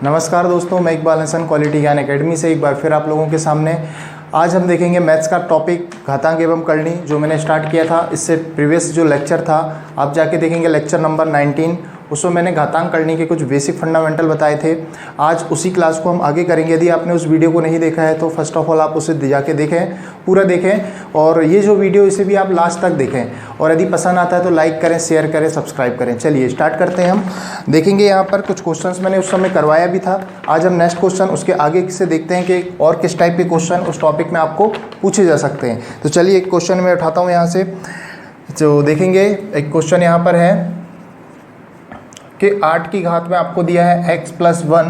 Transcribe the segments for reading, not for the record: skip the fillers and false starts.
नमस्कार दोस्तों, मैं इकबाल हसन क्वालिटी ज्ञान एकेडमी से एक बार फिर आप लोगों के सामने। आज हम देखेंगे मैथ्स का टॉपिक घातांक एवं करनी, जो मैंने स्टार्ट किया था। इससे प्रीवियस जो लेक्चर था आप जाके देखेंगे, लेक्चर नंबर 19, उसमें मैंने घातांक करनी के कुछ बेसिक फंडामेंटल बताए थे। आज उसी क्लास को हम आगे करेंगे। यदि आपने उस वीडियो को नहीं देखा है तो फर्स्ट ऑफ ऑल आप उसे जाके देखें, पूरा देखें, और ये जो वीडियो इसे भी आप लास्ट तक देखें, और यदि पसंद आता है तो लाइक करें, शेयर करें, सब्सक्राइब करें। चलिए स्टार्ट करते हैं। हम देखेंगे यहाँ पर कुछ क्वेश्चंस मैंने उस समय करवाया भी था। आज हम नेक्स्ट क्वेश्चन उसके आगे से देखते हैं कि और किस टाइप के क्वेश्चन उस टॉपिक में आपको पूछे जा सकते हैं। तो चलिए एक क्वेश्चन मैं उठाता हूँ यहाँ से, जो देखेंगे। एक क्वेश्चन यहाँ पर है कि 8 की घात में आपको दिया है x+1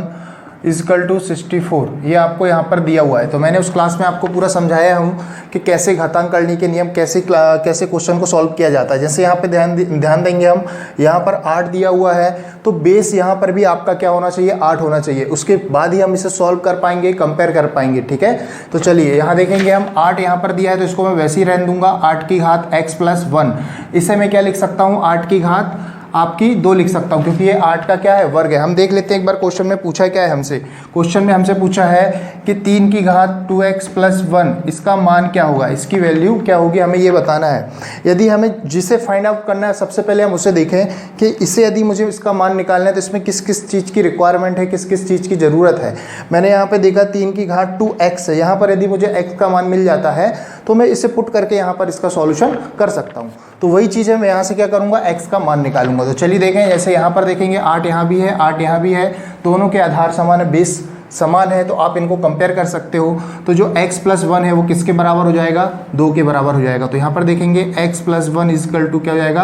= 64। ये आपको यहाँ पर दिया हुआ है। तो मैंने उस क्लास में आपको पूरा समझाया हूँ कि कैसे घातांक करनी के नियम, कैसे क्वेश्चन को सॉल्व किया जाता है। जैसे यहाँ पे ध्यान देंगे हम, यहाँ पर 8 दिया हुआ है तो बेस यहाँ पर भी आपका क्या होना चाहिए, 8 होना चाहिए। उसके बाद ही हम इसे सॉल्व कर पाएंगे, कंपेयर कर पाएंगे। ठीक है, तो चलिए यहाँ देखेंगे हम, 8 यहाँ पर दिया है तो इसको मैं वैसे ही रहने दूंगा, 8 की घात x+1। इसे मैं क्या लिख सकता हूँ, 8 की घात आपकी 2 लिख सकता हूँ, क्योंकि ये 8 का क्या है, वर्ग है। हम देख लेते हैं एक बार क्वेश्चन में पूछा क्या है हमसे। क्वेश्चन में हमसे पूछा है कि 3 की घात 2x+1, इसका मान क्या होगा, इसकी वैल्यू क्या होगी, हमें ये बताना है। यदि हमें जिसे फाइंड आउट करना है, सबसे पहले हम उसे देखें कि इसे यदि मुझे इसका मान निकालना है तो इसमें किस किस चीज़ की रिक्वायरमेंट है, किस किस चीज़ की ज़रूरत है। मैंने यहाँ पर देखा 3 की घात 2x है। यहाँ पर यदि मुझे x का मान मिल जाता है तो मैं इसे पुट करके यहाँ पर इसका सॉल्यूशन कर सकता हूँ। तो वही चीज़ है, मैं यहाँ से क्या करूँगा, x का मान निकालूंगा। तो चलिए देखें, जैसे यहाँ पर देखेंगे 8 यहाँ भी है, 8 यहाँ भी है, दोनों के आधार समान है, बेस समान है, तो आप इनको कंपेयर कर सकते हो। तो जो x+1 है वो किसके बराबर हो जाएगा, 2 के बराबर हो जाएगा। तो यहाँ पर देखेंगे x+1 = क्या हो जाएगा,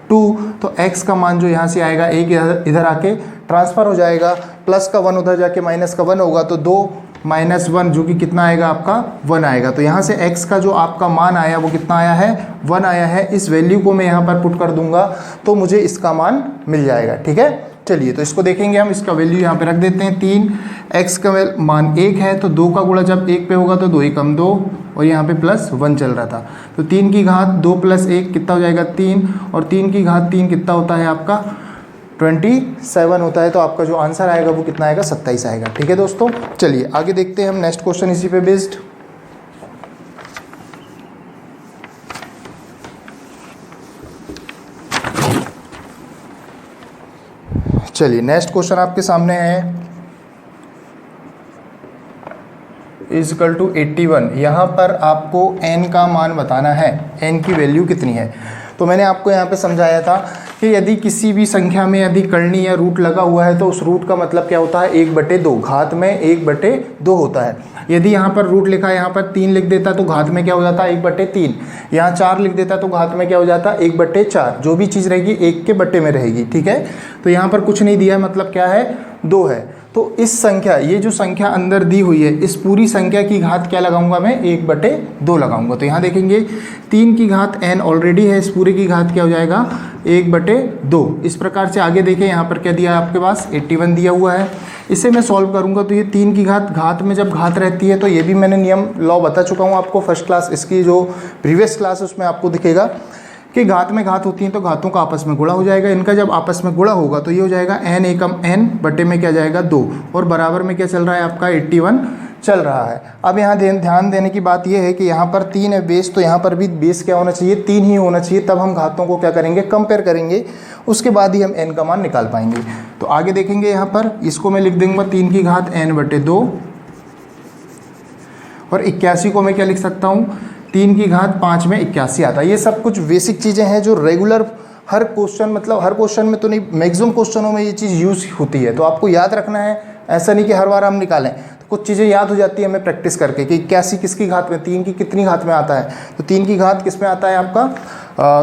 2। तो x का मान जो यहाँ से आएगा, एक इधर आके ट्रांसफ़र हो जाएगा, प्लस का 1 उधर जाके माइनस का 1 होगा, तो 2 - 1 जो कि कितना आएगा, आपका 1 आएगा। तो यहाँ से x का जो आपका मान आया वो कितना आया है, 1 आया है। इस वैल्यू को मैं यहाँ पर पुट कर दूंगा तो मुझे इसका मान मिल जाएगा। ठीक है, चलिए तो इसको देखेंगे हम, इसका वैल्यू यहाँ पे रख देते हैं 3। x का मान 1 है तो 2 का गुणा जब 1 पे होगा तो 2 × 2, और यहाँ पे +1 चल रहा था। तो 3 की घात 2 + 1 कितना हो जाएगा, 3, और 3 की घात 3 कितना होता है आपका, 27 होता है। तो आपका जो आंसर आएगा वो कितना आएगा, 27 आएगा। ठीक है दोस्तों, चलिए आगे देखते हैं हम नेक्स्ट क्वेश्चन इसी पे बेस्ड। चलिए नेक्स्ट क्वेश्चन आपके सामने है, = 81। यहाँ पर आपको n का मान बताना है, n की वैल्यू कितनी है। तो मैंने आपको यहाँ पे समझाया था कि यदि किसी भी संख्या में यदि करनी या रूट लगा हुआ है तो उस रूट का मतलब क्या होता है, 1/2, घात में 1/2 होता है। यदि यहाँ पर रूट लिखा है, यहाँ पर 3 लिख देता तो घात में क्या हो जाता है, 1/3। यहाँ 4 लिख देता तो घात में क्या हो जाता है, 1/4। जो भी चीज़ रहेगी 1 के बट्टे में रहेगी। ठीक है, तो यहाँ पर कुछ नहीं दिया है, मतलब क्या है, 2 है। तो इस संख्या, ये जो संख्या अंदर दी हुई है, इस पूरी संख्या की घात क्या लगाऊंगा मैं, 1/2 लगाऊंगा। तो यहाँ देखेंगे 3 की घात n ऑलरेडी है, इस पूरे की घात क्या हो जाएगा, 1/2। इस प्रकार से आगे देखें, यहाँ पर क्या दिया है आपके पास, 81 दिया हुआ है। इसे मैं सॉल्व करूंगा तो ये 3 की घात में जब घात रहती है तो ये भी मैंने नियम लॉ बता चुका हूँ आपको फर्स्ट क्लास, इसकी जो प्रीवियस क्लास है उसमें आपको दिखेगा कि घात में घात होती हैं तो घातों का आपस में गुणा हो जाएगा। इनका जब आपस में गुणा होगा तो ये हो जाएगा n एकम n बटे में क्या जाएगा, 2, और बराबर में क्या चल रहा है आपका, 81 चल रहा है। अब यहाँ ध्यान देने की बात यह है कि यहाँ पर 3 है बेस, तो यहाँ पर भी बेस क्या होना चाहिए, 3 ही होना चाहिए। तब हम घातों को क्या करेंगे, कंपेयर करेंगे, उसके बाद ही हम n का मान निकाल पाएंगे। तो आगे देखेंगे, यहाँ पर इसको मैं लिख दूंगा 3 की घात n/2, और 81 को मैं क्या लिख सकता हूँ, 3 की घात 5 में 81 आता है। ये सब कुछ बेसिक चीज़ें हैं जो रेगुलर हर क्वेश्चन, मतलब हर क्वेश्चन में तो नहीं, मैक्सिमम क्वेश्चनों में ये चीज़ यूज़ होती है। तो आपको याद रखना है, ऐसा नहीं कि हर बार हम निकालें। तो कुछ चीज़ें याद हो जाती है हमें प्रैक्टिस करके कि 81 किसकी घात में, 3 की कितनी घात में आता है। तो 3 की घात किस में आता है आपका,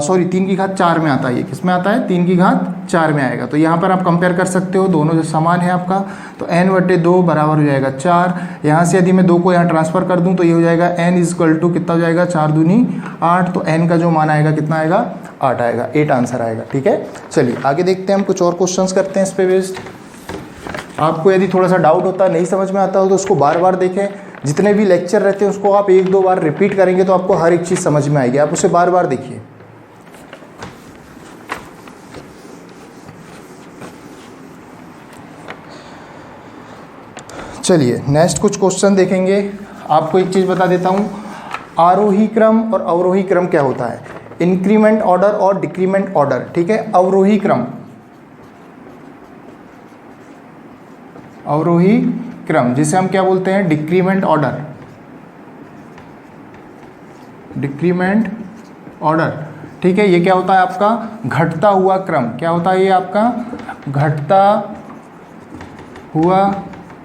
3 की घात 4 में आता है। ये किस में आता है, 3 की घात 4 में आएगा। तो यहाँ पर आप कंपेयर कर सकते हो, दोनों जो समान है आपका। तो n/2 बराबर हो जाएगा 4। यहाँ से यदि मैं 2 को यहाँ ट्रांसफ़र कर दूँ तो ये हो जाएगा n = कितना हो जाएगा, 4 दूनी 8। तो n का जो मान आएगा कितना आएगा, 8 आएगा, 8 आंसर आएगा। ठीक है, चलिए आगे देखते हैं हम, कुछ और क्वेश्चंस करते हैं इस पे बेस्ड। आपको यदि थोड़ा सा डाउट होता है, नहीं समझ में आता हो तो उसको बार बार देखें। जितने भी लेक्चर रहते हैं उसको आप 1-2 बार रिपीट करेंगे तो आपको हर एक चीज़ समझ में आएगी। आप उसे बार बार देखिए। चलिए नेक्स्ट कुछ क्वेश्चन देखेंगे। आपको एक चीज़ बता देता हूँ, आरोही क्रम और अवरोही क्रम क्या होता है, इंक्रीमेंट ऑर्डर और डिक्रीमेंट ऑर्डर, ठीक है। अवरोही क्रम जिसे हम क्या बोलते हैं, डिक्रीमेंट ऑर्डर, ठीक है। ये क्या होता है आपका घटता हुआ क्रम, क्या होता है ये आपका घटता हुआ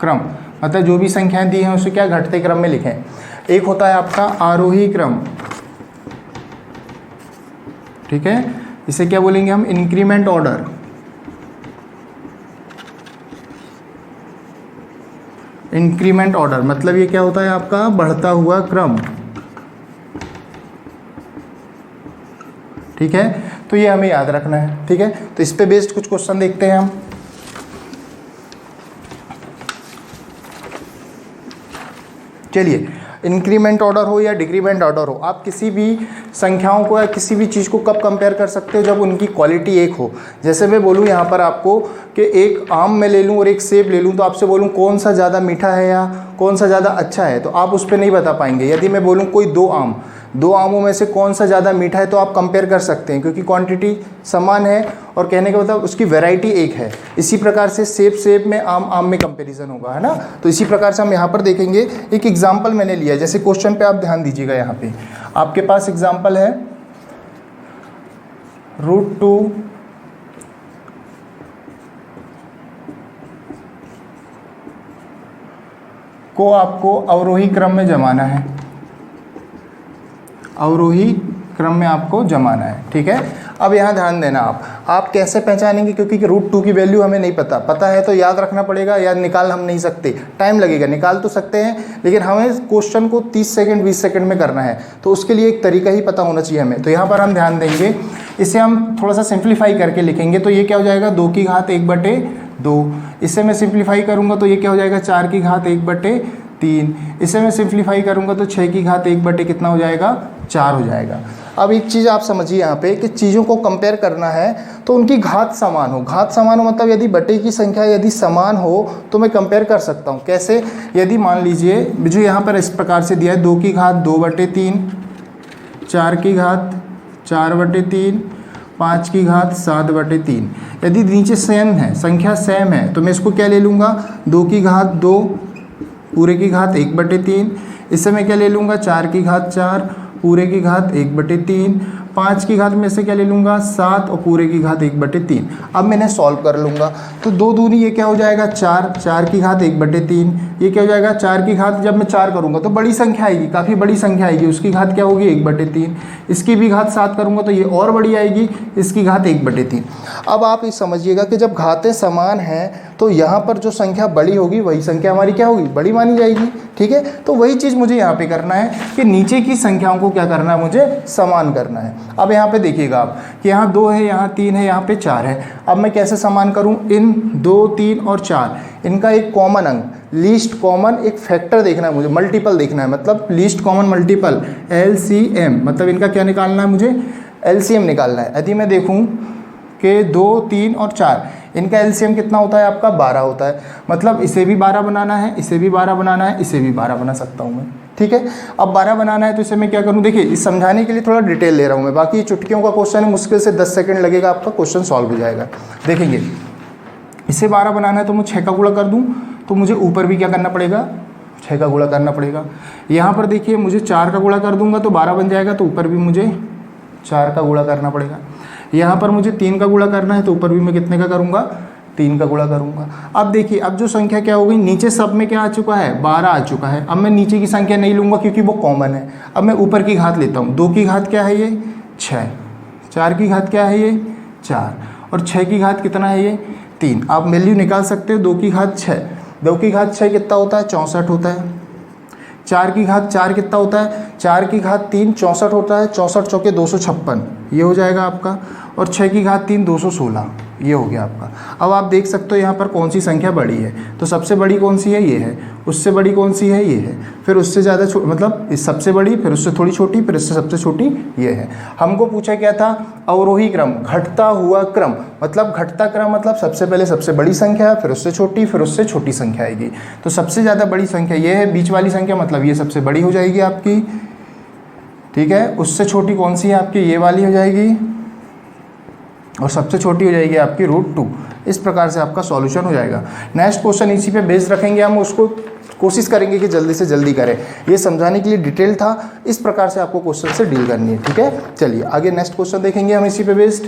क्रम, मतलब जो भी संख्याएं दी हैं उसे क्या घटते क्रम में लिखें। एक होता है आपका आरोही क्रम, ठीक है, इसे क्या बोलेंगे हम, इंक्रीमेंट ऑर्डर। इंक्रीमेंट ऑर्डर मतलब ये क्या होता है आपका बढ़ता हुआ क्रम, ठीक है। तो ये हमें याद रखना है, ठीक है। तो इस पे बेस्ड कुछ क्वेश्चन देखते हैं हम। चलिए, इंक्रीमेंट ऑर्डर हो या डिक्रीमेंट ऑर्डर हो, आप किसी भी संख्याओं को या किसी भी चीज़ को कब कंपेयर कर सकते हो, जब उनकी क्वालिटी एक हो। जैसे मैं बोलूँ यहाँ पर आपको कि एक आम मैं ले लूँ और एक सेब ले लूँ, तो आपसे बोलूँ कौन सा ज़्यादा मीठा है या कौन सा ज़्यादा अच्छा है, तो आप उस पर नहीं बता पाएंगे। यदि मैं बोलूँ कोई दो आमों में से कौन सा ज़्यादा मीठा है, तो आप कंपेयर कर सकते हैं, क्योंकि क्वांटिटी समान है और कहने का मतलब उसकी वैरायटी एक है। इसी प्रकार से सेब में, आम में कंपैरिजन होगा, है ना। तो इसी प्रकार से हम यहाँ पर देखेंगे। एक एग्जांपल मैंने लिया, जैसे क्वेश्चन पे आप ध्यान दीजिएगा, यहाँ पे आपके पास एग्जांपल है √2 को आपको अवरोही क्रम में जमाना है, अवरोही क्रम में आपको जमाना है, ठीक है। अब यहाँ ध्यान देना, आप कैसे पहचानेंगे, क्योंकि √2 की वैल्यू हमें नहीं पता है तो याद रखना पड़ेगा, याद निकाल हम नहीं सकते, टाइम लगेगा। निकाल तो सकते हैं लेकिन हमें क्वेश्चन को 30 सेकंड 20 सेकंड में करना है, तो उसके लिए एक तरीका ही पता होना चाहिए हमें। तो यहाँ पर हम ध्यान देंगे, इसे हम थोड़ा सा सिंप्लीफाई करके लिखेंगे। तो ये क्या हो जाएगा 2 की घात 1/2, इसे मैं सिंप्लीफाई करूँगा तो ये क्या हो जाएगा 4 की घात 1/3, इसे मैं सिंप्लीफाई करूँगा तो 6 की घात 1/ कितना हो जाएगा 4 हो जाएगा। अब एक चीज़ आप समझिए यहाँ पे कि चीज़ों को कंपेयर करना है तो उनकी घात समान हो। घात समान हो मतलब यदि बटे की संख्या यदि समान हो तो मैं कंपेयर कर सकता हूँ। कैसे, यदि मान लीजिए जो यहाँ पर इस प्रकार से दिया है 2 की घात 2/3, 4 की घात 4/3, 5 की घात 7/3। यदि नीचे सेम है, संख्या सेम है, तो मैं इसको क्या ले लूँगा 2 की घात 2 पूरे की घात 1/3, इससे मैं क्या ले लूँगा 4 की घात 4 पूरे की घात 1/3, 5 की घात में से क्या ले लूँगा 7 और पूरे की घात 1/3। अब मैंने सॉल्व कर लूँगा तो 2 दूनी ये क्या हो जाएगा 4 की घात 1/3, ये क्या हो जाएगा 4 की घात, जब मैं 4 करूँगा तो बड़ी संख्या आएगी, काफ़ी बड़ी संख्या आएगी, उसकी घात क्या होगी 1/3। इसकी भी घात 7 करूँगा तो ये और बड़ी आएगी, इसकी घात 1/3। अब आप ये समझिएगा कि जब घातें समान हैं तो यहाँ पर जो संख्या बड़ी होगी वही संख्या हमारी क्या होगी बड़ी मानी जाएगी, ठीक है। तो वही चीज़ मुझे यहाँ पे करना है कि नीचे की संख्याओं को क्या करना है, मुझे समान करना है। अब यहाँ पे देखिएगा आप कि यहाँ 2 है, यहाँ 3 है, यहाँ पे 4 है। अब मैं कैसे समान करूँ, इन 2, 3 और 4 इनका एक कॉमन अंक, लीस्ट कॉमन एक फैक्टर देखना है मुझे, मल्टीपल देखना है, मतलब लीस्ट कॉमन मल्टीपल LCM, मतलब इनका क्या निकालना है, मुझे LCM निकालना है। यदि मैं देखूँ कि 2, 3 और 4 इनका LCM कितना होता है आपका 12 होता है, मतलब इसे भी 12 बनाना है, इसे भी 12 बनाना है, इसे भी 12 बना सकता हूँ मैं, ठीक है। अब 12 बनाना है तो इसे मैं क्या करूँ, देखिए इस समझाने के लिए थोड़ा डिटेल ले रहा हूँ मैं, बाकी चुटकियों का क्वेश्चन है, मुश्किल से 10 सेकंड लगेगा, आपका क्वेश्चन सॉल्व हो जाएगा। देखेंगे इसे 12 बनाना है तो मैं 6 का गुणा कर दूँ तो मुझे ऊपर भी क्या करना पड़ेगा 6 का गुणा करना पड़ेगा। यहाँ पर देखिए मुझे 4 का गुणा कर दूंगा तो 12 बन जाएगा, तो ऊपर भी मुझे 4 का गुणा करना पड़ेगा। यहाँ पर मुझे 3 का गुणा करना है तो ऊपर भी मैं कितने का करूँगा 3 का गुणा करूँगा। अब देखिए अब जो संख्या क्या हो गई, नीचे सब में क्या आ चुका है 12 आ चुका है। अब मैं नीचे की संख्या नहीं लूँगा क्योंकि वो कॉमन है। अब मैं ऊपर की घात लेता हूँ, 2 की घात क्या है ये 6, 4 की घात क्या है ये 4 और 6 की घात कितना है ये 3। आप वैल्यू निकाल सकते हो, 2 की घात 6, 2 की घात 6 कितना होता है 64 होता है। 4 की घात 4 कितना होता है, 4 की घात 3 64 होता है, 64 चौके 256 ये हो जाएगा आपका, और 6 की घात 3 216 ये हो गया आपका। अब आप देख सकते हो यहाँ पर कौन सी संख्या बड़ी है, तो सबसे बड़ी कौन सी है, ये है। उससे बड़ी कौन सी है, ये है। फिर उससे ज़्यादा मतलब इस सबसे बड़ी, फिर उससे थोड़ी छोटी, फिर इससे सबसे छोटी, ये है। हमको पूछा क्या था, अवरोही क्रम, घटता हुआ क्रम। मतलब घटता क्रम मतलब सबसे पहले सबसे बड़ी संख्या, फिर उससे छोटी, फिर उससे छोटी संख्या आएगी। तो सबसे ज़्यादा बड़ी संख्या ये है, बीच वाली संख्या मतलब ये सबसे बड़ी हो जाएगी आपकी, ठीक है। उससे छोटी कौन सी है आपकी, ये वाली हो जाएगी, और सबसे छोटी हो जाएगी आपकी √2। इस प्रकार से आपका सॉल्यूशन हो जाएगा। नेक्स्ट क्वेश्चन इसी पे बेस्ड रखेंगे हम, उसको कोशिश करेंगे कि जल्दी से जल्दी करें। ये समझाने के लिए डिटेल था, इस प्रकार से आपको क्वेश्चन से डील करनी है, ठीक है। चलिए आगे नेक्स्ट क्वेश्चन देखेंगे हम इसी पे बेस्ड।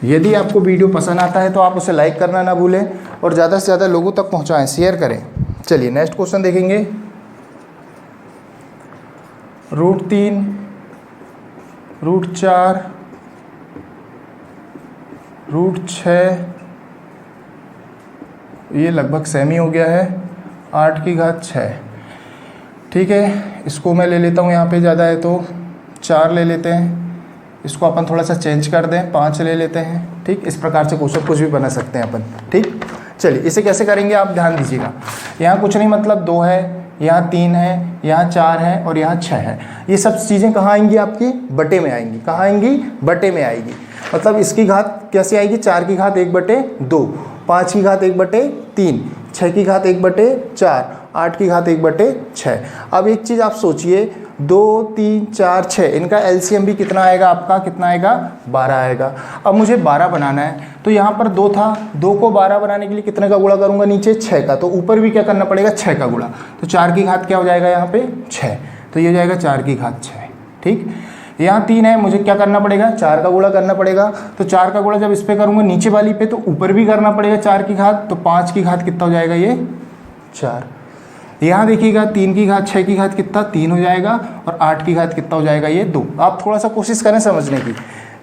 यदि आपको वीडियो पसंद आता है तो आप उसे लाइक करना ना भूलें और ज़्यादा से ज़्यादा लोगों तक पहुंचाएं, शेयर करें। चलिए नेक्स्ट क्वेश्चन देखेंगे। √3, √4, √6, ये लगभग सेम ही हो गया है, 8⁻6, ठीक है। इसको मैं ले लेता हूँ, यहाँ पे ज़्यादा है तो 4 ले लेते हैं, इसको अपन थोड़ा सा चेंज कर दें, 5 ले लेते हैं, ठीक। इस प्रकार से क्वेश्चन कुछ भी बना सकते हैं अपन, ठीक। चलिए इसे कैसे करेंगे आप ध्यान दीजिएगा। यहाँ कुछ नहीं मतलब 2 है, यहाँ 3 है, यहाँ 4 है और यहाँ 6 है। ये सब चीज़ें कहाँ आएंगी आपकी, बटे में आएंगी। कहाँ आएंगी, बटे में आएगी। मतलब इसकी घात कैसे आएगी, 4 की घात 1/2, 5 की घात 1/3, 6 की घात 1/4, 8 की घात 1/6। अब एक चीज़ आप सोचिए, 2, 3, 4, 6, इनका एलसीएम भी कितना आएगा आपका, कितना आएगा, 12 आएगा। अब मुझे 12 बनाना है, तो यहाँ पर 2 था, 2 को 12 बनाने के लिए कितने का गुणा करूँगा, नीचे 6 का, तो ऊपर भी क्या करना पड़ेगा, 6 का गुणा। तो 4 की घात क्या हो जाएगा यहाँ पे, 6, तो ये हो जाएगा 4 की घात 6, ठीक। यहाँ 3 है, मुझे क्या करना पड़ेगा, 4 का गुणा करना पड़ेगा। तो 4 का गुणा जब इस पर करूँगा नीचे वाली पे, तो ऊपर भी करना पड़ेगा 4 की घात, तो 5 की घात कितना हो जाएगा, ये 4। यहाँ देखिएगा 3 की घात 6 की घात कितना, 3 हो जाएगा, और 8 की घात कितना हो जाएगा, ये 2। आप थोड़ा सा कोशिश करें समझने की।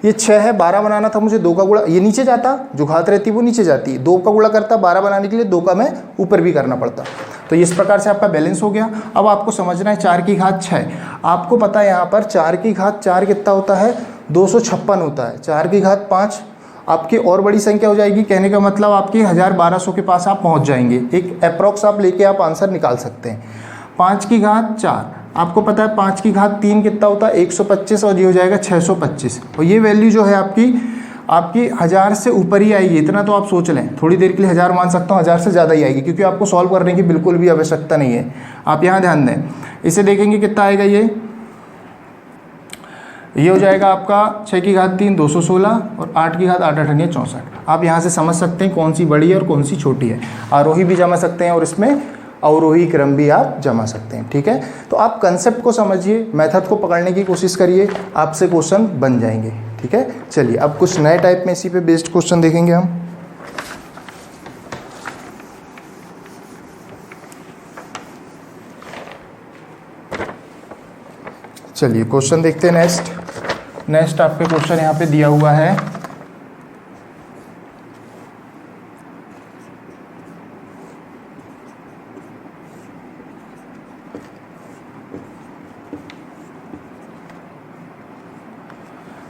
ये 6 है, 12 बनाना था मुझे, 2 का गुणा, ये नीचे जाता, जो घात रहती है वो नीचे जाती है, 2 का गुणा करता, 12 बनाने के लिए 2 का मैं ऊपर भी करना पड़ता। तो इस प्रकार से आपका बैलेंस हो गया। अब आपको समझना है 4 की घात 6, आपको पता है यहाँ पर 4 की घात 4 कितना होता है, 256 होता है। 4 की घात 5 आपकी और बड़ी संख्या हो जाएगी, कहने का मतलब आपकी 1000-1200 के पास आप पहुँच जाएंगे। एक अप्रॉक्स आप लेके आप आंसर निकाल सकते हैं। 5 की घात 4, आपको पता है 5 की घात 3 कितना होता है, 125, और ये हो जाएगा 625। और ये वैल्यू जो है आपकी 1000 से ऊपर ही आएगी, इतना तो आप सोच लें। थोड़ी देर के लिए 1000 मान सकता हूँ, 1000 से ज़्यादा ही आएगी, क्योंकि आपको सॉल्व करने की बिल्कुल भी आवश्यकता नहीं है। आप यहाँ ध्यान दें, इसे देखेंगे कितना आएगा, ये हो जाएगा आपका 6 की घात 3 216, और 8 की घात 8 8 64। आप यहाँ से समझ सकते हैं कौन सी बड़ी है और कौन सी छोटी है। आरोही भी जमा सकते हैं और इसमें अवरोही क्रम भी आप जमा सकते हैं, ठीक है। तो आप कंसेप्ट को समझिए, मेथड को पकड़ने की कोशिश करिए, आपसे क्वेश्चन बन जाएंगे, ठीक है। चलिए अब कुछ नए टाइप में इसी पे बेस्ड क्वेश्चन देखेंगे हम। चलिए क्वेश्चन देखते हैं। नेक्स्ट आपके क्वेश्चन यहाँ पे दिया हुआ है,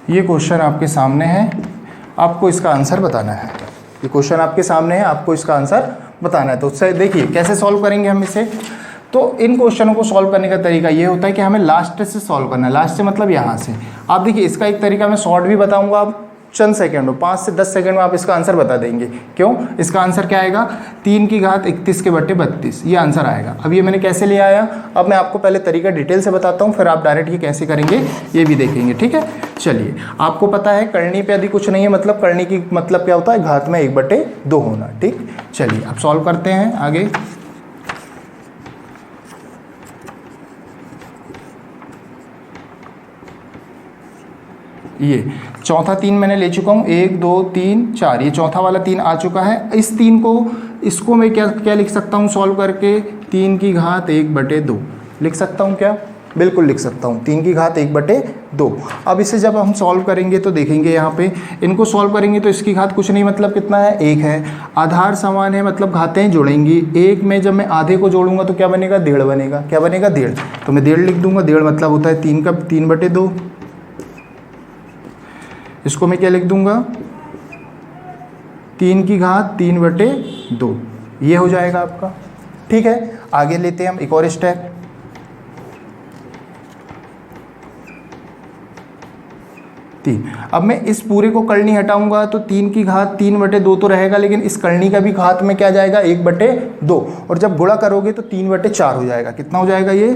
ये क्वेश्चन आपके सामने है, आपको इसका आंसर बताना है। ये क्वेश्चन आपके सामने है, आपको इसका आंसर बताना है। तो उससे देखिए कैसे सॉल्व करेंगे हम इसे। तो इन क्वेश्चनों को सॉल्व करने का तरीका ये होता है कि हमें लास्ट से सॉल्व करना है। लास्ट से मतलब यहाँ से। आप देखिए इसका एक तरीका मैं शॉर्ट भी बताऊंगा, आप चंद सेकंड में 5 से 10 सेकंड में आप इसका आंसर बता देंगे। क्यों? इसका आंसर क्या आएगा, 3 की घात 31 के बट्टे 32, ये आंसर आएगा। अब ये मैंने कैसे ले आया, अब मैं आपको पहले तरीका डिटेल से बताता हूँ, फिर आप डायरेक्ट ये कैसे करेंगे ये भी देखेंगे, ठीक है। चलिए, आपको पता है करनी पे यदि कुछ नहीं है, मतलब करनी की मतलब क्या होता है, घात में 1/2 होना, ठीक। चलिए अब सॉल्व करते हैं आगे। ये चौथा 3 मैंने ले चुका हूँ, 1 2 3 4, ये चौथा वाला 3 आ चुका है। इस 3 को, इसको मैं क्या लिख सकता हूँ सॉल्व करके, 3 की घात 1/2 लिख सकता हूँ क्या, बिल्कुल लिख सकता हूँ, 3 की घात 1/2। अब इसे जब हम सॉल्व करेंगे तो देखेंगे यहाँ पे इनको सॉल्व करेंगे तो इसकी घात कुछ नहीं मतलब कितना है, 1 है। आधार समान है मतलब घातें जुड़ेंगी, 1 में जब मैं आधे को जोड़ूंगा तो क्या बनेगा, 1.5 बनेगा। क्या बनेगा, 1.5। तो मैं 1.5 लिख दूंगा, 1.5 मतलब होता है 3 का 3/2। इसको मैं क्या लिख दूंगा, 3 की घात 3/2, ये हो जाएगा आपका। ठीक है, आगे लेते हैं हम एक और स्टेप। अब मैं इस पूरे को करनी हटाऊंगा तो 3 की घात 3/2 तो रहेगा, लेकिन इस करनी का भी घात में क्या जाएगा, 1/2, और जब गुणा करोगे तो 3/4 हो जाएगा। कितना हो जाएगा ये,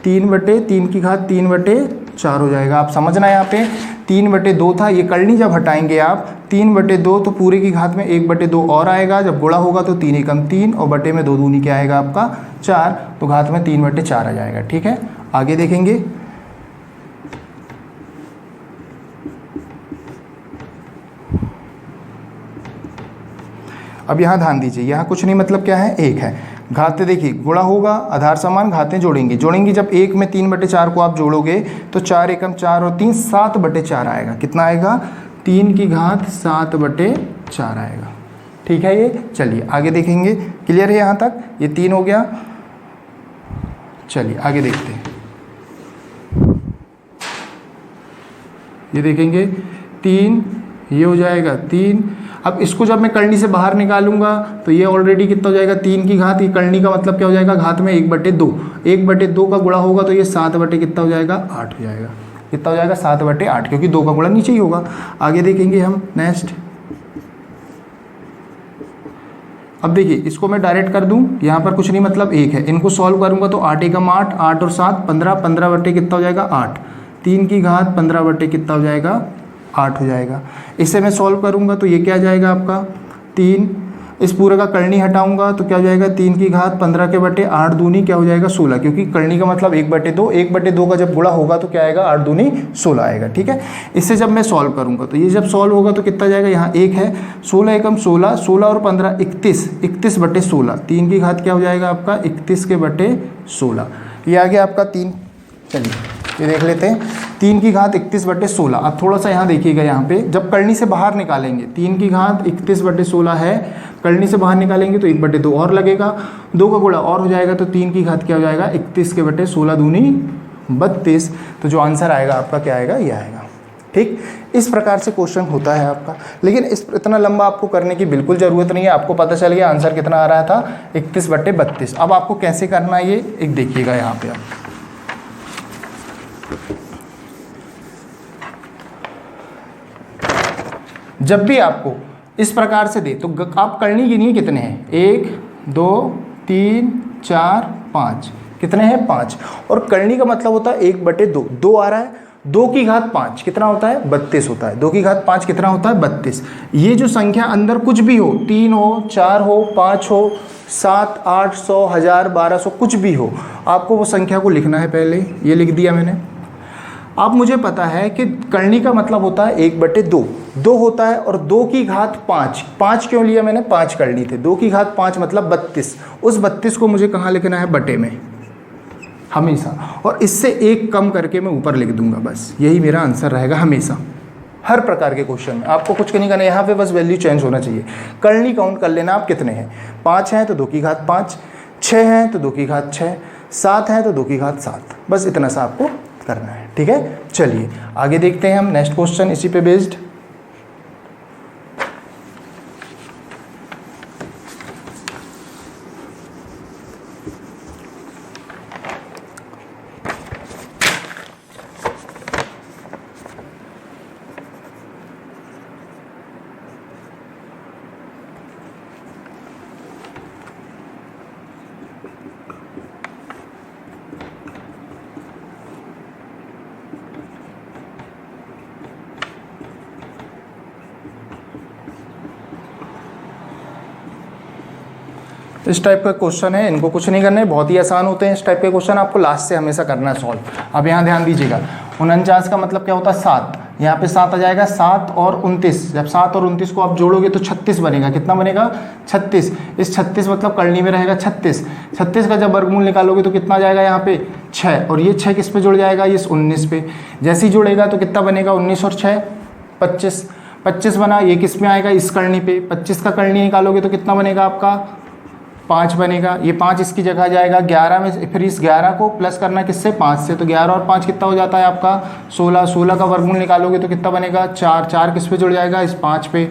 3 की घात 3/4 हो जाएगा। आप समझना यहाँ पे 3/2 था, ये करनी जब हटाएंगे आप 3/2 तो पूरे की घात में 1/2 और आएगा, जब गुणा होगा तो 3 एकम 3 और बटे में 2 दूनी क्या आएगा आपका 4, तो घात में 3/4 आ जाएगा। ठीक है, आगे देखेंगे। अब यहाँ ध्यान दीजिए, यहाँ कुछ नहीं मतलब क्या है, 1 है। घातें देखिए, गुणा होगा, आधार समान, घातें जोड़ेंगी। जब 1 में 3/4 को आप जोड़ोगे तो 4 एकम 4 और 3 7/4 आएगा। कितना आएगा, 3 की घात 7/4 आएगा। ठीक है, ये चलिए आगे देखेंगे। क्लियर है यहाँ तक, ये 3 हो गया। चलिए आगे देखते हैं, ये देखेंगे 3, ये हो जाएगा 3। अब इसको जब मैं करनी से बाहर निकालूंगा तो ये ऑलरेडी कितना हो जाएगा, 3 की घात, ये करनी का मतलब क्या हो जाएगा, घात में 1/2, 1/2 का गुणा होगा तो ये 7 कितना हो जाएगा, 8 हो जाएगा। कितना हो जाएगा, 7/8, क्योंकि 2 का गुणा नीचे ही होगा। आगे देखेंगे हम नेक्स्ट। अब देखिए, इसको मैं डायरेक्ट कर दूं, यहाँ पर कुछ नहीं मतलब 1 है। इनको सॉल्व करूंगा तो 8 एकम 8, 8 और 7 15, 15 कितना हो जाएगा 8, 3 की घात 15 कितना हो जाएगा 8 हो जाएगा। इसे मैं सॉल्व करूंगा तो ये क्या जाएगा आपका 3, इस पूरे का करनी हटाऊंगा तो क्या हो जाएगा, 3 की घात 15 के बटे 8 दूनी क्या हो जाएगा 16, क्योंकि करनी का मतलब 1/2, 1/2 का जब गुणा होगा तो क्या आएगा, 8 दूनी 16 आएगा। ठीक है, इससे जब मैं सॉल्व करूंगा तो ये जब सॉल्व होगा तो कितना जाएगा, यहाँ 1 है, 16 एकम 16, 16 और 15 31, 31/16, 3 की घात क्या हो जाएगा आपका 31 के बटे 16, ये आ गया आपका 3। चलिए ये देख लेते हैं, 3 की घात 31/16। अब थोड़ा सा यहाँ देखिएगा, यहाँ पे जब करनी से बाहर निकालेंगे 3 की घात 31/16 है, करनी से बाहर निकालेंगे तो 1/2 और लगेगा, 2 का गुणा और हो जाएगा तो 3 की घात क्या हो जाएगा 31 के बटे 16 दूनी 32। तो जो आंसर आएगा आपका क्या आएगा, ये आएगा। ठीक, इस प्रकार से क्वेश्चन होता है आपका, लेकिन इतना लंबा आपको करने की बिल्कुल ज़रूरत नहीं है। आपको पता चल गया आंसर कितना आ रहा था, 31/32। अब आपको कैसे करना है ये एक देखिएगा यहाँ पे आप। जब भी आपको इस प्रकार से दे तो आप करनी गिनिए कितने हैं, 1 2 3 4 5, कितने हैं 5, और करनी का मतलब होता है 1/2, 2 आ रहा है, 2 की घात 5 कितना होता है 32 होता है, 2 की घात 5 कितना होता है 32। ये जो संख्या अंदर कुछ भी हो, 3 हो 4 हो 5 हो 7 8 100 1000 1200 कुछ भी हो, आपको वो संख्या को लिखना है। पहले ये लिख दिया मैंने। अब मुझे पता है कि करनी का मतलब होता है 1/2, 2 होता है, और 2 की घात 5, 5 क्यों लिया मैंने, 5 करनी थे, 2 की घात 5 मतलब 32, उस 32 को मुझे कहाँ लिखना है, बटे में हमेशा, और इससे 1 कम करके मैं ऊपर लिख दूंगा, बस यही मेरा आंसर रहेगा हमेशा। हर प्रकार के क्वेश्चन में आपको कुछ नहीं करना, यहाँ पे बस वैल्यू चेंज होना चाहिए। करनी काउंट कर लेना आप कितने हैं, 5 हैं तो 2 की घात 5, 6 हैं तो 2 की घात 6, 7 हैं तो 2 की घात 7, बस इतना सा आपको करना है। ठीक है, चलिए आगे देखते हैं हम नेक्स्ट क्वेश्चन इसी पे बेस्ड। इस टाइप का क्वेश्चन है, इनको कुछ नहीं करना है, बहुत ही आसान होते हैं इस टाइप के क्वेश्चन, आपको लास्ट से हमेशा करना है सॉल्व। अब यहाँ ध्यान दीजिएगा, 49 का मतलब क्या होता है 7, यहाँ पे 7 आ जाएगा, 7 और 29, जब 7 और 29 को आप जोड़ोगे तो 36 बनेगा। कितना बनेगा 36, इस 36 मतलब करनी में रहेगा 36, 36 का जब वर्गमूल निकालोगे तो कितना आ जाएगा यहाँ पे 6 और ये 6 किस पे जुड़ जाएगा, ये 19 पे। जैसे ही जुड़ेगा तो कितना बनेगा, 19 और 6 25, 25 बना। ये किस में आएगा, इस करनी पे। 25 का करनी निकालोगे तो कितना बनेगा आपका, 5 बनेगा। ये 5 इसकी जगह जाएगा 11 में, फिर इस 11 को प्लस करना किससे, 5 से। तो 11 और 5 कितना हो जाता है आपका 16। 16 का वर्गमूल निकालोगे तो कितना बनेगा, 4। 4 किस पे जुड़ जाएगा, इस 5 पे।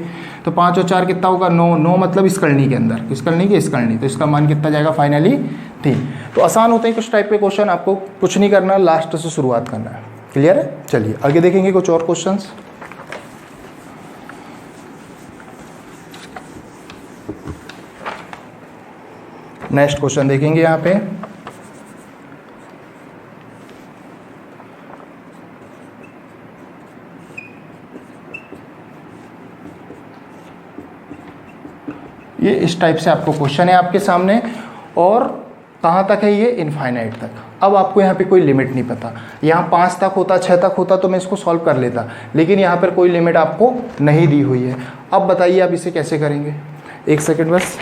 तो 5 और 4 कितना होगा, 9। 9 मतलब इस करनी के अंदर, किस करनी की, इस करनी। तो इसका मान कितना जाएगा फाइनली 3। तो आसान होते हैं कुछ टाइप के क्वेश्चन, आपको कुछ नहीं करना, लास्ट से शुरुआत करना है। क्लियर है, चलिए आगे देखेंगे कुछ और क्वेश्चन। नेक्स्ट क्वेश्चन देखेंगे यहाँ पे। ये इस टाइप से आपको क्वेश्चन है आपके सामने, और कहाँ तक है ये, इनफाइनाइट तक। अब आपको यहाँ पे कोई लिमिट नहीं पता। यहाँ 5 तक होता, 6 तक होता तो मैं इसको सॉल्व कर लेता, लेकिन यहाँ पर कोई लिमिट आपको नहीं दी हुई है। अब बताइए आप इसे कैसे करेंगे, एक सेकेंड बस।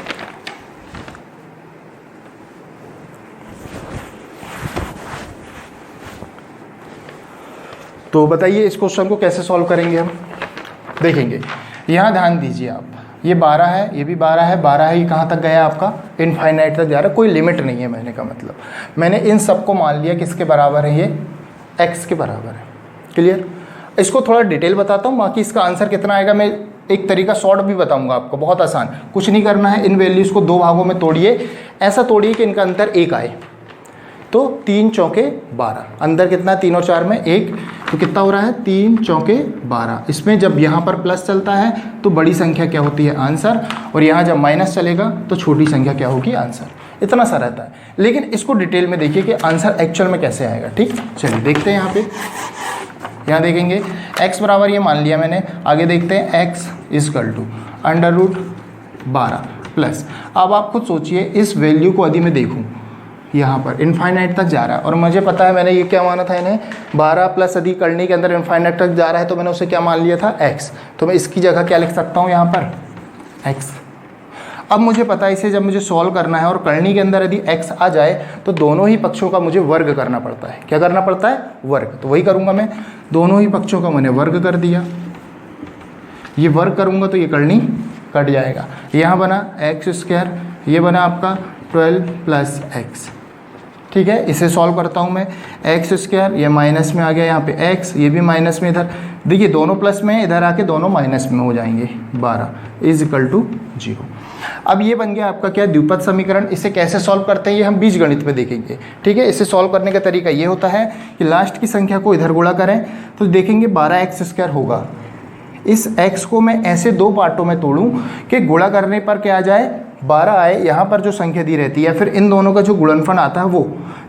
तो बताइए इस क्वेश्चन को कैसे सॉल्व करेंगे हम, देखेंगे। यहाँ ध्यान दीजिए आप, ये 12 है, ये भी 12 है। 12 है, ये कहाँ तक गया आपका, इनफाइनाइट तक जा रहा है, कोई लिमिट नहीं है। मैंने का मतलब, मैंने इन सबको मान लिया किसके बराबर है, ये x के बराबर है। क्लियर। इसको थोड़ा डिटेल बताता हूँ, बाकी इसका आंसर कितना आएगा मैं एक तरीका शॉर्ट भी बताऊंगा आपको, बहुत आसान। कुछ नहीं करना है, इन वैल्यूज़ को 2 भागों में तोड़िए, ऐसा तोड़िए कि इनका अंतर 1 आए। तो 3 चौके 12, अंदर कितना, 3 और 4 में 1, तो कितना हो रहा है, 3 चौके 12। इसमें जब यहाँ पर प्लस चलता है तो बड़ी संख्या क्या होती है, आंसर, और यहाँ जब माइनस चलेगा तो छोटी संख्या क्या होगी, आंसर। इतना सा रहता है। लेकिन इसको डिटेल में देखिए कि आंसर एक्चुअल में कैसे आएगा। ठीक, चलिए देखते हैं। यहाँ देखेंगे x बराबर ये मान लिया मैंने। आगे देखते हैं x इजकल टू √12 प्लस। अब आप खुद सोचिए, इस वैल्यू को यदि मैं देखूँ, यहाँ पर इनफाइनाइट तक जा रहा है, और मुझे पता है मैंने ये क्या माना था, इन्हें 12 प्लस यदि करने के अंदर इनफाइनाइट तक जा रहा है तो मैंने उसे क्या मान लिया था, x। तो मैं इसकी जगह क्या लिख सकता हूँ यहाँ पर, x। अब मुझे पता है इसे जब मुझे सॉल्व करना है और करनी के अंदर यदि x आ जाए तो दोनों ही पक्षों का मुझे वर्ग करना पड़ता है। क्या करना पड़ता है, वर्ग। तो वही करूँगा मैं, दोनों ही पक्षों का मैंने वर्ग कर दिया। ये वर्ग करूँगा तो ये करनी कट जाएगा। यहाँ बना x², ये बना आपका 12 प्लस x। ठीक है, इसे सॉल्व करता हूँ मैं। x², ये माइनस में आ गया यहाँ पे x, ये भी माइनस में। इधर देखिए दोनों प्लस में, इधर आके दोनों माइनस में हो जाएंगे। 12 इजकल टू 0। अब ये बन गया आपका क्या, द्विपद समीकरण। इसे कैसे सॉल्व करते हैं ये हम बीजगणित में देखेंगे। ठीक है, इसे सॉल्व करने का तरीका ये होता है कि लास्ट की संख्या को इधर गुणा करें तो देखेंगे 12x² होगा। इस x को मैं ऐसे 2 पार्टों में तोड़ूं कि गुणा करने पर क्या आ जाए, 12 आए। यहाँ पर जो संख्या दी रहती है, फिर इन दोनों का जो गुणनफल आता है वो।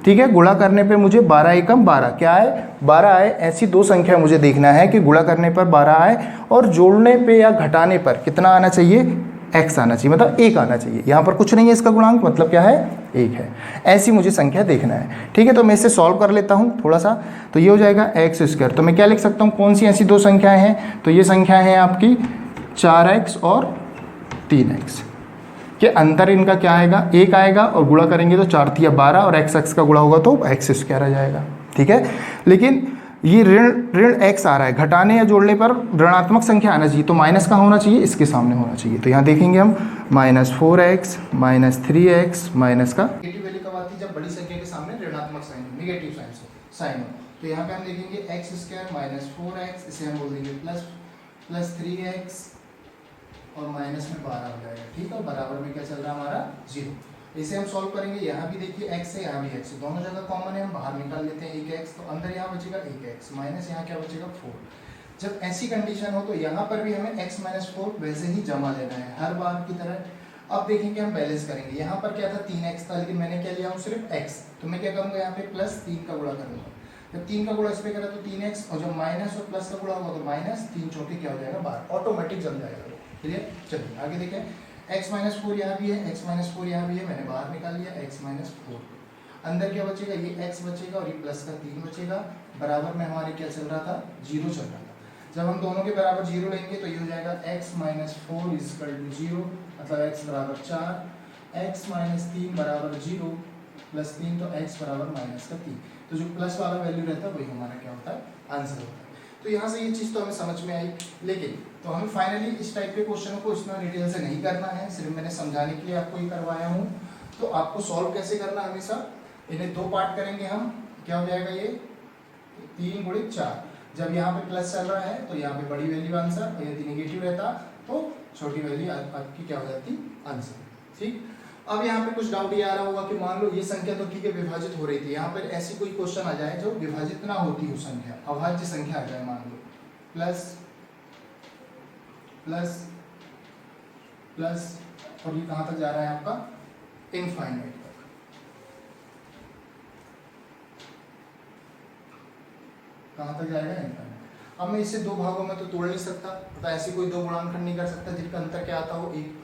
ठीक है, गुणा करने पे मुझे 12 एकम 12 क्या आए, 12 आए। ऐसी 2 संख्या मुझे देखना है कि गुणा करने पर 12 आए और जोड़ने पे या घटाने पर कितना आना चाहिए, x आना चाहिए, मतलब 1 आना चाहिए। यहाँ पर कुछ नहीं है इसका गुणांक, मतलब क्या है, 1 है। ऐसी मुझे संख्या देखना है। ठीक है, तो मैं इसे सॉल्व कर लेता हूँ थोड़ा सा। तो ये हो जाएगा x²। तो मैं क्या लिख सकता हूँ, कौन सी ऐसी 2 संख्याएँ हैं, तो ये संख्या है आपकी 4x और 3x के अंतर इनका क्या आएगा, 1 आएगा, और गुणा करेंगे तो 4 × 12 और x का गुणा होगा तो x² आ जाएगा। ठीक है, लेकिन ये ऋण x आ रहा है, घटाने या जोड़ने पर ऋणात्मक संख्या आना चाहिए, तो माइनस का होना चाहिए, इसके सामने होना चाहिए। तो यहाँ देखेंगे हम -4x -3x माइनस का नेगेटिव वैल्यू कब आती है, जब बड़ी संख्या के सामने ऋणात्मक साइन, नेगेटिव साइन हो। तो यहाँ पे हम देखेंगे x² -4x, इसे हम बोल देंगे प्लस 3x और माइनस में 12 हो जाएगा। ठीक है, और बराबर में क्या चल रहा है हमारा, 0। इसे हम सॉल्व करेंगे। यहाँ भी देखिए x है, यहाँ भी x है, दोनों जगह कॉमन है, हम बाहर निकाल लेते हैं 1x। तो अंदर यहाँ बचेगा 1x माइनस यहाँ क्या बचेगा 4। जब ऐसी कंडीशन हो तो यहाँ पर भी हमें x - 4 वैसे ही जमा लेना है हर बार की तरह। अब देखेंगे हम बैलेंस करेंगे। यहाँ पर क्या था, 3x था, लेकिन मैंने क्या लिया हूँ, सिर्फ x। तो मैं क्या करूँगा, यहाँ पे +3 का गुणा करूँगा। जब 3 का गुणा इस पे करा तो 3x, और जब माइनस और प्लस का गुणा होगा तो -3 चौके क्या हो जाएगा, 12, ऑटोमेटिक जम जाएगा। क्लियर, चलिए आगे देखें। x - 4 यहाँ भी है, x - 4 यहाँ भी है, मैंने बाहर निकाल लिया x - 4। अंदर क्या बचेगा, ये x बचेगा और ये प्लस का 3 बचेगा। बराबर में हमारे क्या चल रहा था, 0 चल रहा था। जब हम दोनों के बराबर 0 लेंगे तो ये हो जाएगा x - 4 इजकल टू 0, मतलब x बराबर 4, x - 3 बराबर 0 प्लस 3, तो x बराबर -3। तो जो प्लस वाला वैल्यू रहता है वही हमारा क्या होता है, आंसर होता है। तो यहाँ से ये चीज़ तो हमें समझ में आई, लेकिन तो हमें फाइनली इस टाइप के क्वेश्चनों को इतना डिटेल से नहीं करना है, सिर्फ मैंने समझाने के लिए आपको ये करवाया हूँ। तो आपको सॉल्व कैसे करना है, हमेशा इन्हें दो पार्ट करेंगे हम, क्या हो जाएगा ये 3 × 4। जब यहाँ पे प्लस चल रहा है तो यहाँ पे बड़ी वैल्यू आंसर, और यदि निगेटिव रहता तो छोटी वैल्यू आपकी क्या हो जाती, आंसर। ठीक, अब यहाँ पे कुछ डाउट ये आ रहा होगा कि मान लो ये संख्या तो ठीक है विभाजित हो रही थी, यहाँ पर ऐसी कोई क्वेश्चन आ जाए जो विभाजित ना होती हो संख्या, अभाज्य संख्या आ जाए, मान लो प्लस प्लस प्लस, और ये कहाँ तक जा रहा है आपका, इनफाइनाइट तक। कहाँ तक जाएगा, इनफाइनाइट। अब मैं इसे दो भागों में तो तोड़ नहीं सकता, तो ऐसी कोई दो गुणनखंड नहीं कर सकता जिनका अंतर क्या आता हो, एक।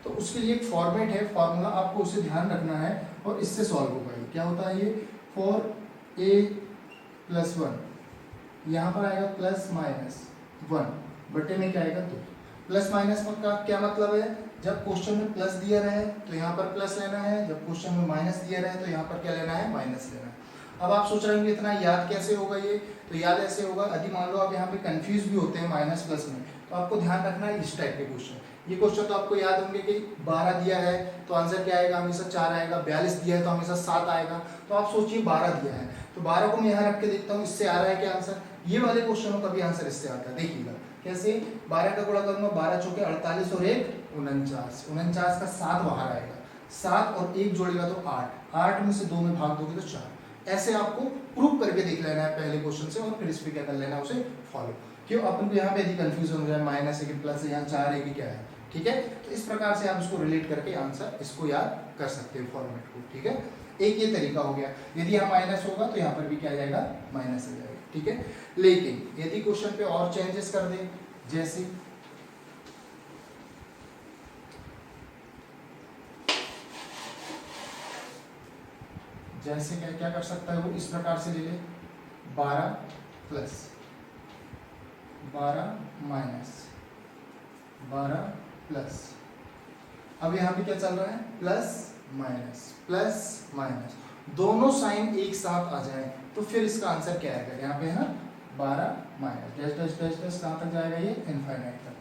तो उसके लिए एक फॉर्मेट है, फॉर्मूला आपको उसे ध्यान रखना है और इससे सॉल्व होगा। ये क्या होता है, ये 4a+1, यहाँ पर आएगा +-1 बटे में क्या आएगा 2। प्लस माइनस का क्या मतलब है, जब क्वेश्चन में प्लस दिया रहे तो यहाँ पर प्लस लेना है, जब क्वेश्चन में माइनस दिया रहे तो यहाँ पर क्या लेना है, माइनस लेना है। अब आप सोच रहे होंगे इतना याद कैसे होगा ये, तो याद ऐसे होगा, यदि मान लो आप यहाँ पे कंफ्यूज भी होते हैं माइनस प्लस में, तो आपको ध्यान रखना है इस टाइप के क्वेश्चन। ये क्वेश्चन तो आपको याद होंगे कि 12 दिया है तो आंसर क्या आएगा, हमेशा 4 आएगा, 42 दिया है तो हमेशा 7 आएगा। तो आप सोचिए 12 दिया है तो 12 को मैं यहाँ रख के देखता हूँ, इससे आ रहा है क्या आंसर। ये वाले क्वेश्चनों का भी आंसर इससे आता है, देखिएगा कैसे। 12 का गुणा करूंगा, 12 चौके 48 और 1 49, 49 का 7 बाहर आएगा, 7 और 1 जोड़ेगा तो 8, 8 में से 2 में भाग दोगे तो 4। ऐसे आपको प्रूव करके देख लेना है पहले क्वेश्चन से, और फिर इस पे क्या कर लेना है, उसे फॉलो। क्यों अपन को यहाँ पे यदि कंफ्यूजन हो जाए, माइनस है कि प्लस है, यहाँ 4 है कि क्या है, ठीक है। तो इस प्रकार से आप इसको रिलेट करके आंसर इसको याद कर सकते हो फॉर्मेट को, ठीक है। एक ये तरीका हो गया, यदि यहाँ माइनस होगा तो यहाँ पर भी क्या आ जाएगा, माइनस आ जाएगा, ठीक है। लेकिन यदि क्वेश्चन पे और चेंजेस कर दे, जैसे जैसे क्या क्या कर सकता है वो, इस प्रकार से ले ले 12 प्लस 12 माइनस 12 प्लस, अब यहाँ पे क्या चल रहा है, प्लस माइनस, दोनों साइन एक साथ आ जाए तो फिर इसका आंसर क्या आएगा, यहाँ पे है ना 12 minus dash dash dash dash, कहाँ तक जाएगा ये, इनफाइनाइट तक।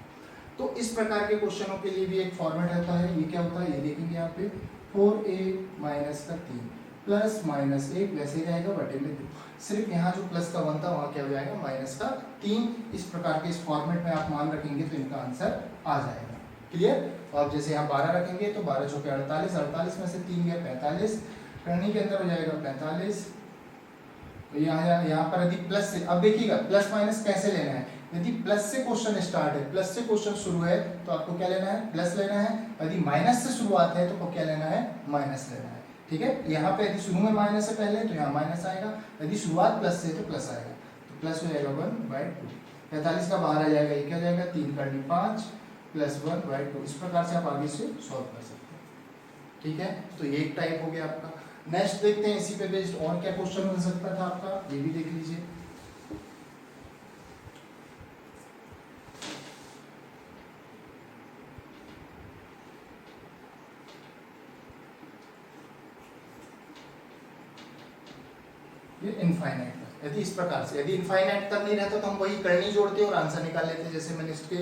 तो इस प्रकार के क्वेश्चनों के लिए भी एक फॉर्मेट होता है, ये क्या होता है, ये देखेंगे यहाँ पे 4a-3 प्लस माइनस 1 वैसे ही रहेगा बटे में 2, सिर्फ यहाँ जो प्लस का 1 था वहाँ क्या हो जाएगा, माइनस का 3। इस प्रकार के इस फॉर्मेट में आप मान रखेंगे तो इनका आंसर आ जाएगा, क्लियर। और जैसे यहाँ 12 रखेंगे तो 12 चौके 48, 48 में से 3 गया 45, करनी के अंदर हो जाएगा 45। तो यहाँ पर यदि प्लस से, अब देखिएगा प्लस माइनस कैसे लेना है, यदि प्लस से क्वेश्चन स्टार्ट है, प्लस से क्वेश्चन शुरू है तो आपको क्या लेना है, प्लस लेना है। यदि माइनस से शुरुआत है तो आपको क्या लेना है, माइनस लेना है, ठीक है। यहाँ पे यदि शुरू में माइनस है पहले तो यहाँ माइनस आएगा, यदि शुरुआत प्लस से तो प्लस आएगा, तो प्लस हो जाएगा 1/2। 45 का बाहर आ जाएगा, ये क्या हो जाएगा 3 करनी 5 प्लस 1/2। इस प्रकार से आप आगे से सॉल्व कर सकते हैं, ठीक है। तो ये एक टाइप हो गया आपका। नेक्स्ट देखते हैं इसी पे बेस्ड और क्या क्वेश्चन हो सकता था आपका, ये भी देख लीजिए। ये इनफाइनाइट तक, यदि इस प्रकार से, यदि इनफाइनाइट तक नहीं रहता तो हम वही करनी जोड़ते और आंसर निकाल लेते, जैसे मैंने इसके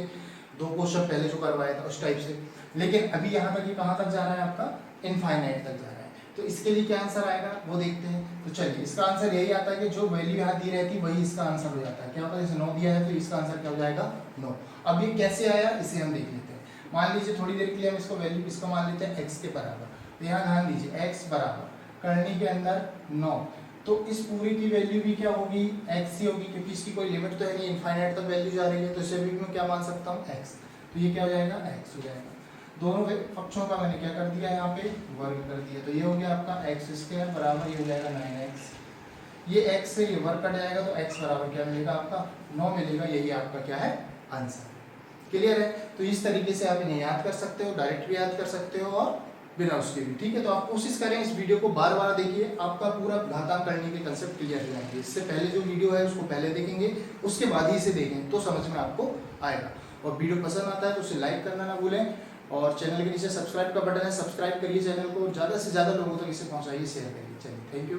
2 क्वेश्चन पहले जो करवाया था उस टाइप से। लेकिन अभी यहाँ तक ये कहाँ तक जा रहा है आपका, इनफाइनाइट तक जा रहा है, तो इसके लिए क्या आंसर आएगा वो देखते हैं। तो चलिए इसका आंसर यही आता है कि जो वैल्यू यहाँ दी रहती है वही इसका आंसर हो जाता है। क्या होता है, जैसे 9 दिया है तो इसका आंसर क्या हो जाएगा, 9। अब ये कैसे आया इसे हम देख लेते हैं। मान लीजिए थोड़ी देर के लिए हम इसको वैल्यू इसका मान लेते हैं x के बराबर, तो यहाँ ध्यान दीजिए x बराबर करने के अंदर 9, तो इस पूरी की वैल्यू भी क्या होगी, x ही होगी, क्योंकि इसकी कोई लिमिट तो है नहीं, इनफाइनाइट तक वैल्यू जा रही है, तो इसे भी मैं क्या मान सकता हूँ, x। तो ये क्या हो जाएगा, x हो जाएगा। दोनों पक्षों का मैंने क्या कर दिया, यहाँ पे वर्ग कर दिया, तो ये हो गया आपका x² बराबर ये हो जाएगा 9x। ये x से ये वर्ग कट जाएगा तो x बराबर क्या मिलेगा आपका, 9 मिलेगा। यही आपका क्या है, आंसर। क्लियर है। तो इस तरीके से आप इन्हें याद कर सकते हो, डायरेक्ट भी याद कर सकते हो और बिना उसके भी, ठीक है। तो आप कोशिश करें इस वीडियो को बार बार देखिए, आपका पूरा घातांक करने के कंसेप्ट क्लियर हो जाएंगे। इससे पहले जो वीडियो है उसको पहले देखेंगे, उसके बाद ही इसे देखें तो समझ में आपको आएगा। और वीडियो पसंद आता है तो उसे लाइक करना ना भूलें, और चैनल के नीचे सब्सक्राइब का बटन है, सब्सक्राइब करिए चैनल को, ज़्यादा से ज़्यादा लोगों तक इसे पहुँचाइए, शेयर करिए। चलिए, थैंक यू।